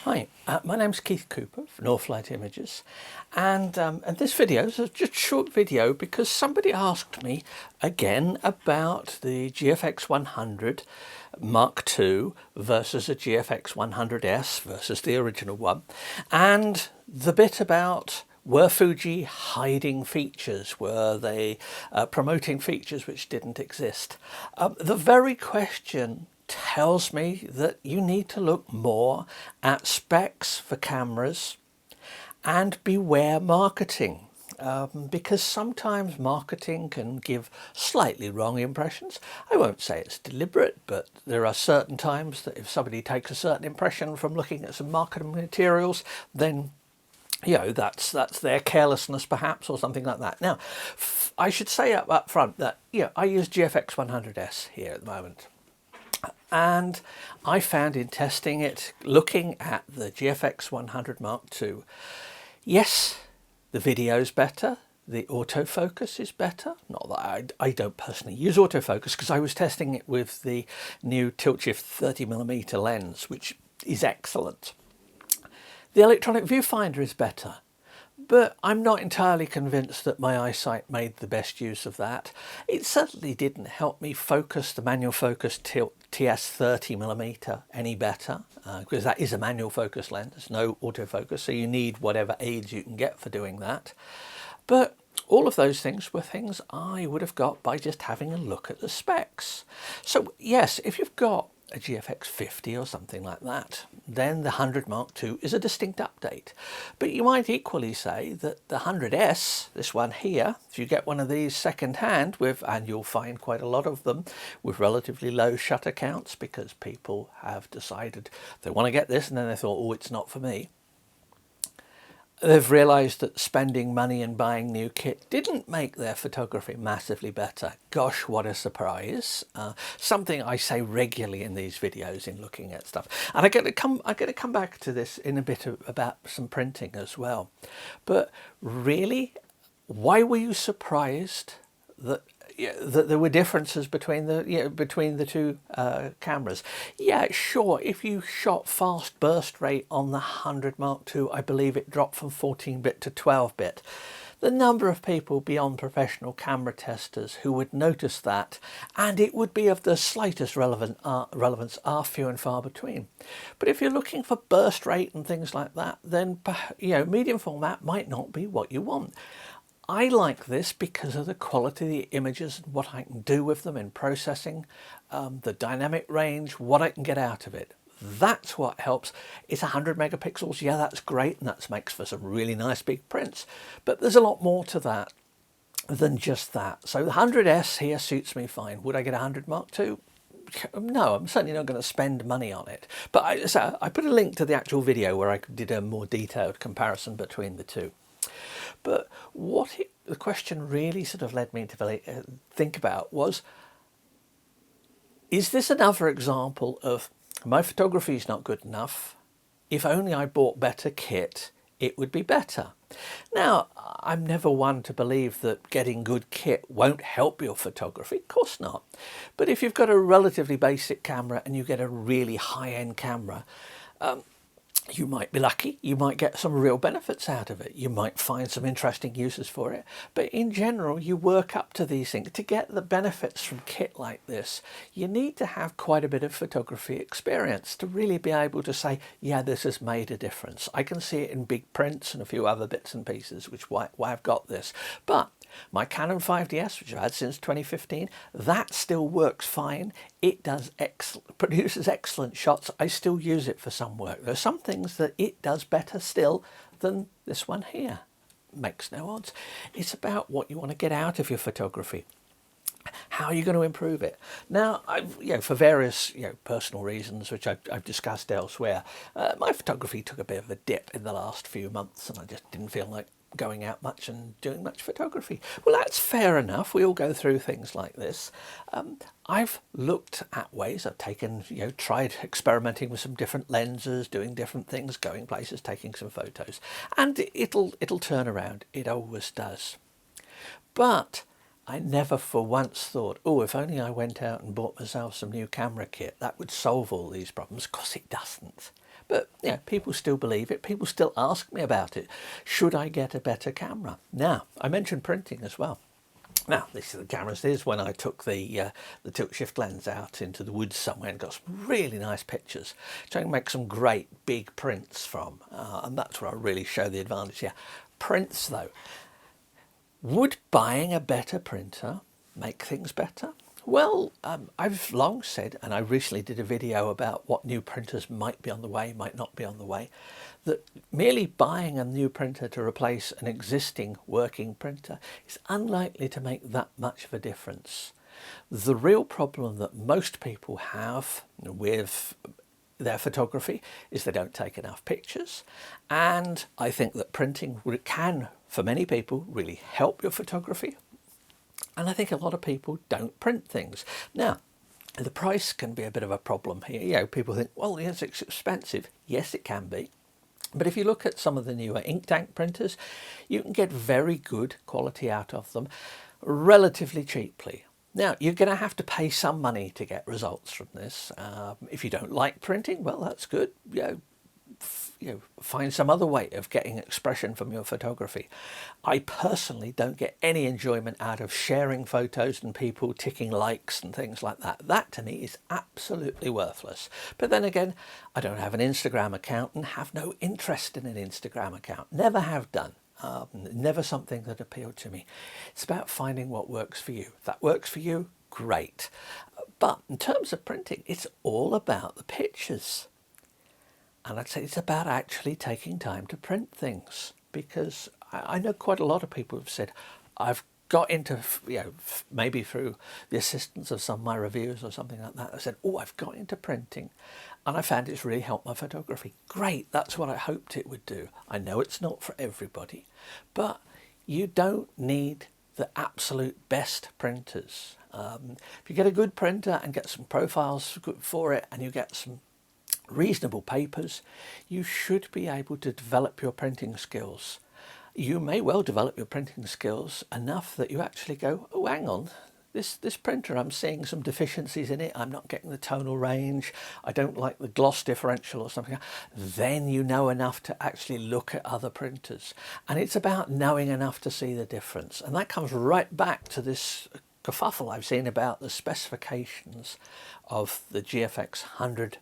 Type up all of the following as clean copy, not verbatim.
Hi, my name's Keith Cooper from Northlight Images, and this video is just a short video because somebody asked me again about the GFX100 Mark II versus a GFX100S versus the original one, and the bit about were Fuji hiding features? Were they promoting features which didn't exist? The very question tells me that you need to look more at specs for cameras and beware marketing, because sometimes marketing can give slightly wrong impressions. I won't say it's deliberate, but there are certain times that if somebody takes a certain impression from looking at some marketing materials, then that's their carelessness perhaps, or something like that. Now, I should say up front that I use GFX100S here at the moment. And I found in testing it, looking at the GFX100 Mark II, yes, the video's better, the autofocus is better. Not that I don't personally use autofocus, because I was testing it with the new tilt shift 30mm lens, which is excellent. The electronic viewfinder is better, but I'm not entirely convinced that my eyesight made the best use of that. It certainly didn't help me focus the manual focus tilt TS 30mm any better, because that is a manual focus lens, no autofocus, so you need whatever aids you can get for doing that. But all of those things were things I would have got by just having a look at the specs. So yes, if you've got a GFX50 or something like that, then the 100 Mark II is a distinct update. But you might equally say that the 100S, this one here, if you get one of these second hand with, and you'll find quite a lot of them with relatively low shutter counts, because people have decided they want to get this and then they thought, oh, it's not for me. They've realised that spending money and buying new kit didn't make their photography massively better. Gosh, what a surprise. Something I say regularly in these videos in looking at stuff. And I'm going to come back to this in a bit about some printing as well. But really, why were you surprised that there were differences between the two cameras? Yeah, sure, if you shot fast burst rate on the 100 Mark II, I believe it dropped from 14-bit to 12-bit. The number of people beyond professional camera testers who would notice that, and it would be of the slightest relevance, are few and far between. But if you're looking for burst rate and things like that, then medium format might not be what you want. I like this because of the quality of the images and what I can do with them in processing, the dynamic range, what I can get out of it. That's what helps. It's 100 megapixels. Yeah, that's great, and that makes for some really nice big prints. But there's a lot more to that than just that. So the 100S here suits me fine. Would I get a 100 Mark II? No, I'm certainly not going to spend money on it. But I put a link to the actual video where I did a more detailed comparison between the two. But the question really sort of led me to think about was, is this another example of my photography is not good enough? If only I bought better kit, it would be better. Now, I'm never one to believe that getting good kit won't help your photography. Of course not. But if you've got a relatively basic camera and you get a really high-end camera, you might be lucky, you might get some real benefits out of it, you might find some interesting uses for it, but in general you work up to these things. To get the benefits from kit like this, you need to have quite a bit of photography experience to really be able to say, yeah, this has made a difference. I can see it in big prints and a few other bits and pieces, which why I've got this. But my Canon 5DS, which I've had since 2015, that still works fine. It does produces excellent shots. I still use it for some work. There's some things that it does better still than this one here. Makes no odds. It's about what you want to get out of your photography. How are you going to improve it? Now, for various personal reasons, which I've discussed elsewhere, my photography took a bit of a dip in the last few months, and I just didn't feel like going out much and doing much photography. Well, that's fair enough. We all go through things like this. I've looked at ways. I've taken, tried experimenting with some different lenses, doing different things, going places, taking some photos, and it'll turn around. It always does. But I never for once thought, oh, if only I went out and bought myself some new camera kit, that would solve all these problems. Of course it doesn't. But yeah, people still believe it. People still ask me about it. Should I get a better camera? Now, I mentioned printing as well. Now, this is the cameras. Here's when I took the tilt shift lens out into the woods somewhere and got some really nice pictures, which I can make some great big prints from. And that's where I really show the advantage. Yeah, prints though. Would buying a better printer make things better? Well, I've long said, and I recently did a video about what new printers might be on the way, might not be on the way, that merely buying a new printer to replace an existing working printer is unlikely to make that much of a difference. The real problem that most people have with their photography is they don't take enough pictures, and I think that printing can, for many people, really help your photography. And I think a lot of people don't print things. Now, the price can be a bit of a problem here. You know, people think, well, yes, it's expensive. Yes, it can be. But if you look at some of the newer ink tank printers, you can get very good quality out of them relatively cheaply. Now, you're going to have to pay some money to get results from this. If you don't like printing, well, that's good. Find some other way of getting expression from your photography. I personally don't get any enjoyment out of sharing photos and people ticking likes and things like that. That to me is absolutely worthless. But then again, I don't have an Instagram account and have no interest in an Instagram account. Never have done. Never something that appealed to me. It's about finding what works for you. If that works for you, great. But in terms of printing, it's all about the pictures. And I'd say it's about actually taking time to print things, because I know quite a lot of people have said, I've got into, maybe through the assistance of some of my reviews or something like that, I said, oh, I've got into printing and I found it's really helped my photography. Great, that's what I hoped it would do. I know it's not for everybody, but you don't need the absolute best printers. If you get a good printer and get some profiles for it, and you get some reasonable papers, you should be able to develop your printing skills. You may well develop your printing skills enough that you actually go, oh, hang on, this printer, I'm seeing some deficiencies in it, I'm not getting the tonal range, I don't like the gloss differential or something. Then you know enough to actually look at other printers. And it's about knowing enough to see the difference. And that comes right back to this kerfuffle I've seen about the specifications of the GFX100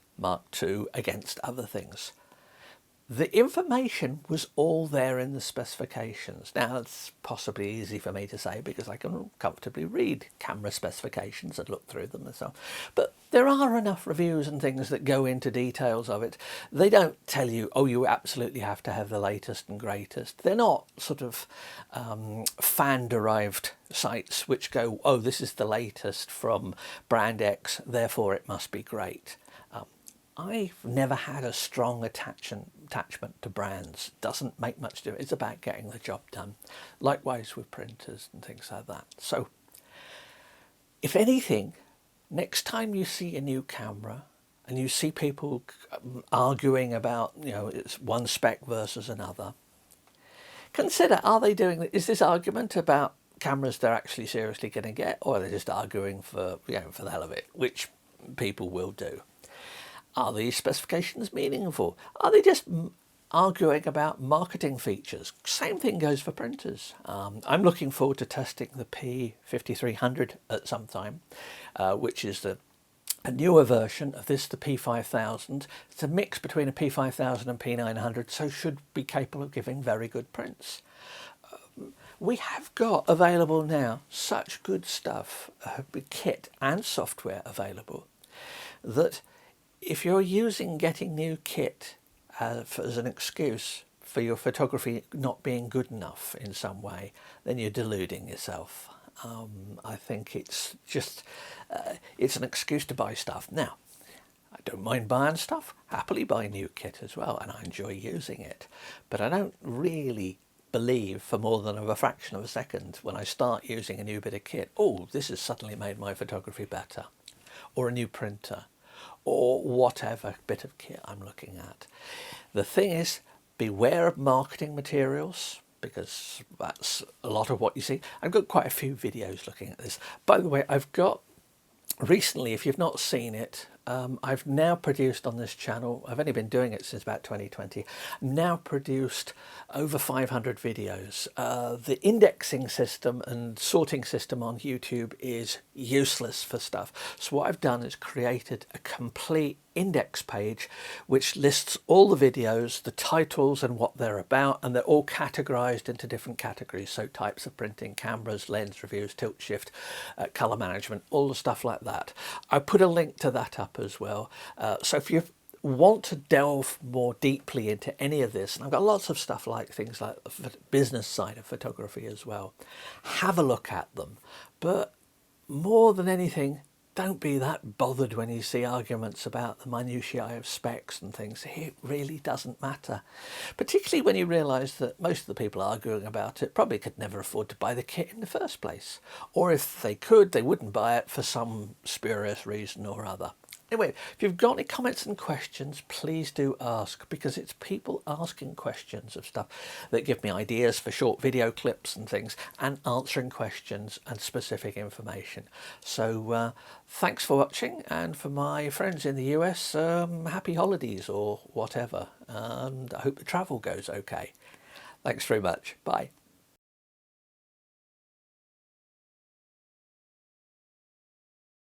II against other things. The information was all there in the specifications. Now, it's possibly easy for me to say because I can comfortably read camera specifications and look through them and so on. But there are enough reviews and things that go into details of it. They don't tell you, oh, you absolutely have to have the latest and greatest. They're not sort of fan-derived sites which go, oh, this is the latest from brand X, therefore it must be great. I've never had a strong attachment to brands. It doesn't make much difference. It's about getting the job done. Likewise with printers and things like that. So, if anything, next time you see a new camera and you see people arguing about, it's one spec versus another, consider, are they doing, is this argument about cameras they're actually seriously going to get, or are they just arguing for the hell of it, which people will do? Are these specifications meaningful? Are they just arguing about marketing features? Same thing goes for printers. I'm looking forward to testing the P5300 at some time, which is a newer version of this, the P5000. It's a mix between a P5000 and P900, so should be capable of giving very good prints. We have got available now such good stuff, kit and software available, that if you're using getting new kit as an excuse for your photography not being good enough in some way, then you're deluding yourself. I think it's just, it's an excuse to buy stuff. Now, I don't mind buying stuff, happily buy new kit as well, and I enjoy using it. But I don't really believe for more than a fraction of a second when I start using a new bit of kit, oh, this has suddenly made my photography better, or a new printer, or whatever bit of kit I'm looking at. The thing is, beware of marketing materials, because that's a lot of what you see. I've got quite a few videos looking at this. By the way, I've got recently, if you've not seen it, I've now produced on this channel, I've only been doing it since about 2020, now produced over 500 videos. The indexing system and sorting system on YouTube is useless for stuff. So what I've done is created a complete index page which lists all the videos, the titles and what they're about, and they're all categorized into different categories. So types of printing, cameras, lens reviews, tilt shift, color management, all the stuff like that. I put a link to that up as well. So if you want to delve more deeply into any of this, and I've got lots of stuff like things like the business side of photography as well, have a look at them. But more than anything, don't be that bothered when you see arguments about the minutiae of specs and things. It really doesn't matter. Particularly when you realise that most of the people arguing about it probably could never afford to buy the kit in the first place. Or if they could, they wouldn't buy it for some spurious reason or other. Anyway, if you've got any comments and questions, please do ask, because it's people asking questions of stuff that give me ideas for short video clips and things, and answering questions and specific information. So thanks for watching, and for my friends in the US, happy holidays or whatever, and I hope the travel goes okay. Thanks very much. Bye.